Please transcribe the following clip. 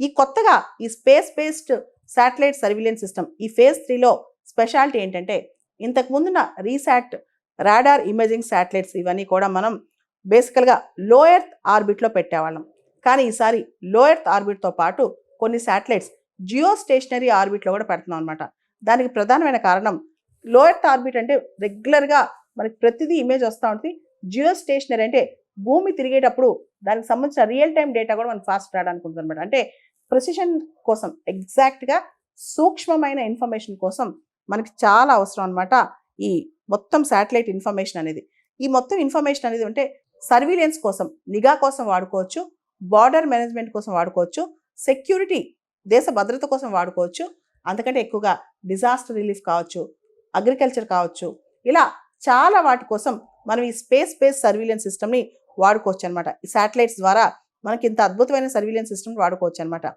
ఈ కొత్తగా ఈ space based satellite surveillance system ఈ ఫేజ్ 3లో స్పెషాలిటీ ఏంటంటే ఇంతకుముందున్న రీసాట్ రాడార్ ఇమేజింగ్ శాటిలైట్స్ ఇవన్నీ కూడా మనం బేసికల్గా లో ఎర్త్ ఆర్బిట్లో పెట్టేవాళ్ళం. కానీ ఈసారి లో ఎర్త్ ఆర్బిట్తో పాటు కొన్ని శాటిలైట్స్ జియో స్టేషనరీ ఆర్బిట్లో కూడా పెడుతున్నాం అనమాట. దానికి ప్రధానమైన కారణం లో ఎర్త్ ఆర్బిట్ అంటే రెగ్యులర్గా మనకి ప్రతిదీ ఇమేజ్ వస్తూ ఉంటుంది. జియో స్టేషనరీ అంటే భూమి తిరిగేటప్పుడు దానికి సంబంధించిన రియల్ టైం డేటా కూడా మనకి ఫాస్ట్ రావడానికి ఉంటుంది అనమాట. అంటే ప్రెసిషన్ కోసం ఎగ్జాక్ట్గా సూక్ష్మమైన ఇన్ఫర్మేషన్ కోసం మనకి చాలా అవసరం అనమాట ఈ మొత్తం శాటిలైట్ ఇన్ఫర్మేషన్ అనేది. ఈ మొత్తం ఇన్ఫర్మేషన్ అనేది ఉంటే సర్వీలెన్స్ కోసం, నిఘా కోసం వాడుకోవచ్చు, బార్డర్ మేనేజ్మెంట్ కోసం వాడుకోవచ్చు, సెక్యూరిటీ దేశ భద్రత కోసం వాడుకోవచ్చు, అంతకంటే ఎక్కువగా డిజాస్టర్ రిలీఫ్ కావచ్చు, అగ్రికల్చర్ కావచ్చు, ఇలా చాలా వాటి కోసం మనం ఈ స్పేస్ బేస్డ్ సర్వీలెన్స్ సిస్టమ్ని వాడుకోవచ్చు అనమాట. ఈ శాటిలైట్స్ ద్వారా మనకి ఇంత అద్భుతమైన సర్వీలెన్స్ సిస్టమ్ వాడుకోవచ్చు అనమాట.